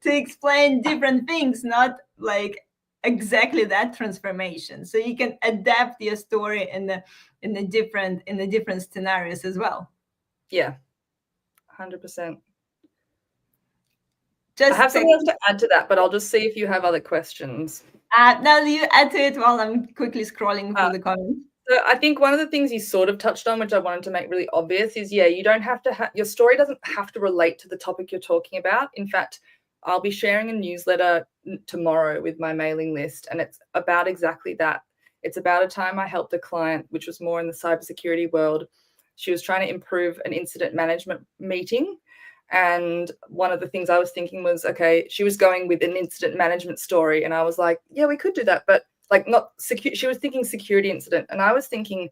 to explain different things, not like exactly that transformation. So you can adapt your story in the different scenarios as well. Yeah, 100%. Just I have something else to add to that, but I'll just see if you have other questions. Now you add to it while I'm quickly scrolling through the comments. So I think one of the things you sort of touched on, which I wanted to make really obvious, is, yeah, you don't have to your story doesn't have to relate to the topic you're talking about. In fact, I'll be sharing a newsletter tomorrow with my mailing list, and it's about exactly that. It's about a time I helped a client, which was more in the cybersecurity world. She was trying to improve an incident management meeting. And one of the things I was thinking was, okay, she was going with an incident management story. And I was like, yeah, we could do that. But like not secure. She was thinking security incident. And I was thinking,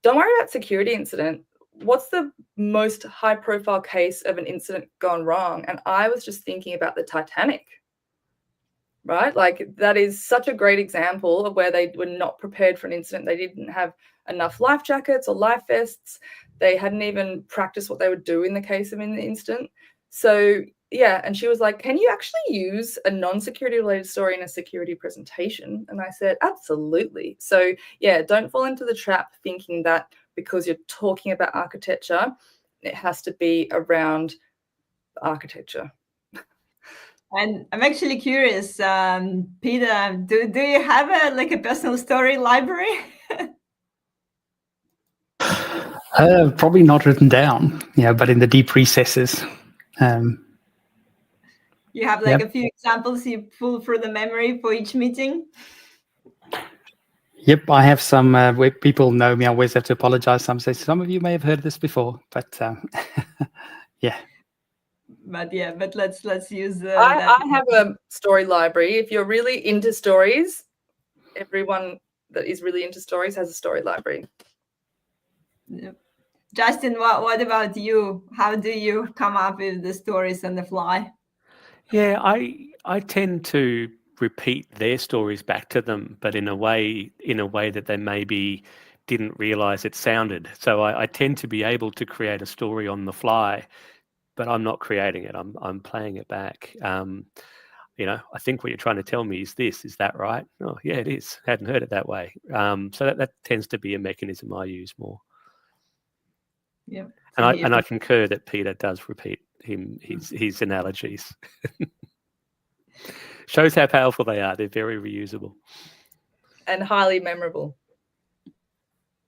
don't worry about security incident. What's the most high profile case of an incident gone wrong? And I was just thinking about the Titanic, right? Like that is such a great example of where they were not prepared for an incident. They didn't have enough life jackets or life vests. They hadn't even practiced what they would do in the case of an incident. So yeah, and she was like, can you actually use a non-security related story in a security presentation? And I said, absolutely. So yeah, don't fall into the trap thinking that because you're talking about architecture, it has to be around architecture. And I'm actually curious, Peter, do you have a personal story library? Probably not written down, but in the deep recesses. You have like a few examples you pull through the memory for each meeting? Yep, I have some where people know me. I always have to apologize. Some of you may have heard this before, but yeah. But let's use I have a story library. If you're really into stories, everyone that is really into stories has a story library. Justin, what about you? How do you come up with the stories on the fly? Yeah, I tend to repeat their stories back to them, but in a way that they maybe didn't realize it sounded. So I tend to be able to create a story on the fly, but I'm not creating it. I'm playing it back. I think what you're trying to tell me is this. Is that right? Oh, yeah, it is. Hadn't heard it that way. So that tends to be a mechanism I use more. Yeah. And I concur that Peter does repeat his analogies. Shows how powerful they are. They're very reusable and highly memorable.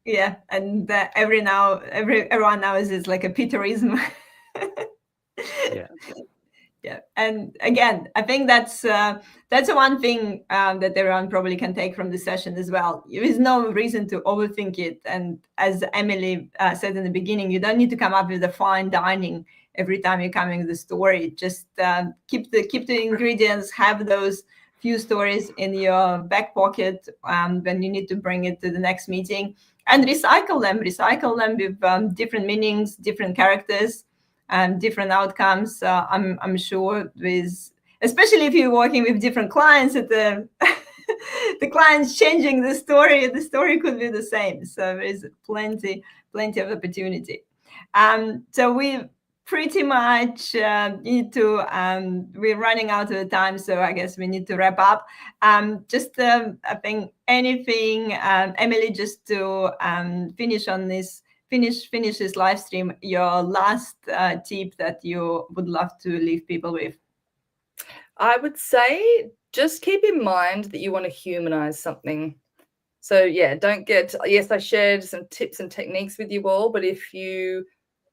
Yeah, and everyone knows it's like a Peterism. Yeah. Yeah, and again, I think that's one thing that everyone probably can take from the session as well. There is no reason to overthink it, and as Emily said in the beginning, you don't need to come up with a fine dining every time you're coming with the story. Just keep the ingredients, have those few stories in your back pocket when you need to bring it to the next meeting, and recycle them with different meanings, different characters. Different outcomes. I'm sure with, especially if you're working with different clients, the client's changing the story could be the same. So there is plenty of opportunity. So we pretty much need to, we're running out of time, so I guess we need to wrap up. Just, I think anything, Emily, just to finish on this, finish this live stream, your last tip that you would love to leave people with. I would say just keep in mind that you want to humanize something. So yeah, don't get, yes, I shared some tips and techniques with you all, but if you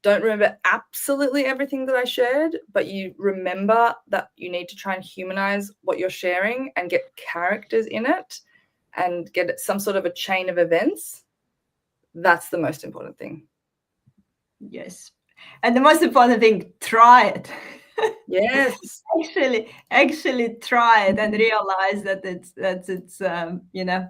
don't remember absolutely everything that I shared, but you remember that you need to try and humanize what you're sharing and get characters in it and get some sort of a chain of events, that's the most important thing. Yes. And the most important thing, try it. Yes. actually try it and realize that it's you know,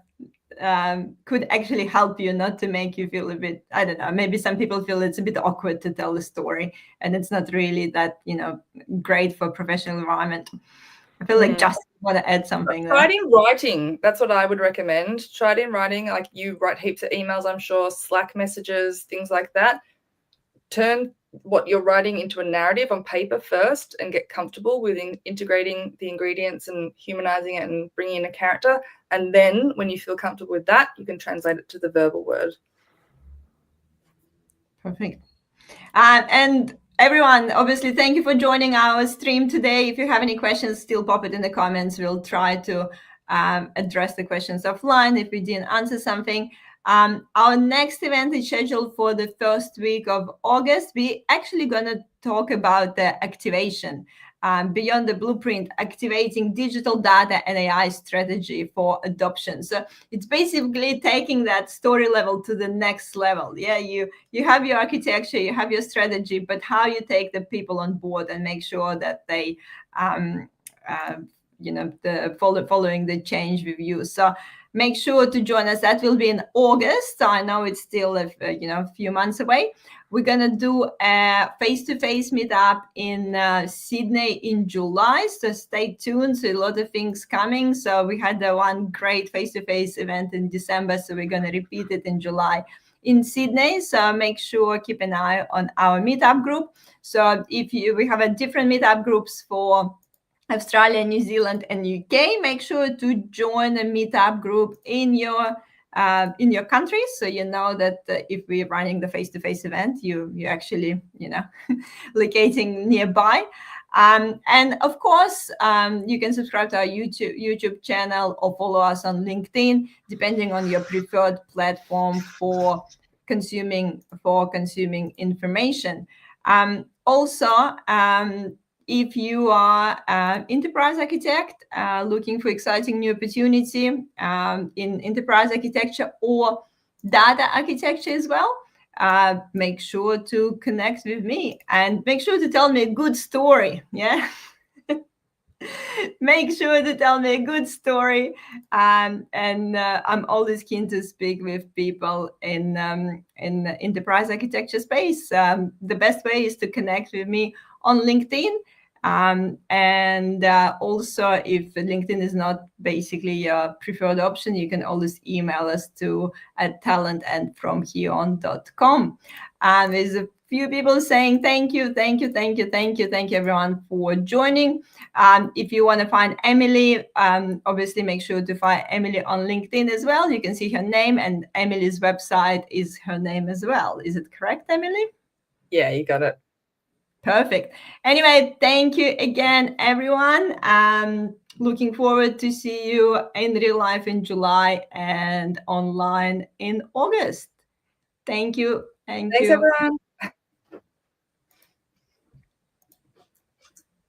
could actually help you, not to make you feel a bit, I don't know, maybe some people feel it's a bit awkward to tell the story and it's not really that, you know, great for professional environment. I feel like just want to add something. Try it in writing. That's what I would recommend. Try it in writing. Like, you write heaps of emails, I'm sure, Slack messages, things like that. Turn what you're writing into a narrative on paper first and get comfortable with integrating the ingredients and humanizing it and bringing in a character. And then when you feel comfortable with that, you can translate it to the verbal word. Perfect. And everyone, obviously, thank you for joining our stream today. If you have any questions, still pop it in the comments. We'll try to address the questions offline if we didn't answer something. Our next event is scheduled for the first week of August. We're actually going to talk about the activation, beyond the blueprint, activating digital data and AI strategy for adoption. So it's basically taking that story level to the next level. Yeah, you have your architecture, you have your strategy, but how you take the people on board and make sure that they you know, following the change with you. So make sure to join us. That will be in August. I know it's still a few months away. We're gonna do a face-to-face meetup in Sydney in July. So stay tuned. So a lot of things coming. So we had the one great face-to-face event in December. So we're gonna repeat it in July in Sydney. So make sure, keep an eye on our meetup group. So we have a different meetup groups for Australia, New Zealand, and UK. Make sure to join a meetup group in your country, so you know that if we're running the face-to-face event, you actually, you know, locating nearby. And of course, you can subscribe to our YouTube channel or follow us on LinkedIn, depending on your preferred platform for consuming information. Also, if you are an enterprise architect looking for exciting new opportunity in enterprise architecture or data architecture as well, make sure to connect with me and make sure to tell me a good story. Yeah. Make sure to tell me a good story. And I'm always keen to speak with people in the enterprise architecture space. The best way is to connect with me on LinkedIn. And also, if LinkedIn is not basically your preferred option, you can always email us to talent@fromhereon.com. There's a few people saying thank you everyone for joining. If you want to find Emily, obviously make sure to find Emily on LinkedIn as well. You can see her name, and Emily's website is her name as well. Is it correct, Emily? Yeah, you got it. Perfect. Anyway, thank you again, everyone. Looking forward to see you in real life in July and online in August. Thank you. Thanks, everyone.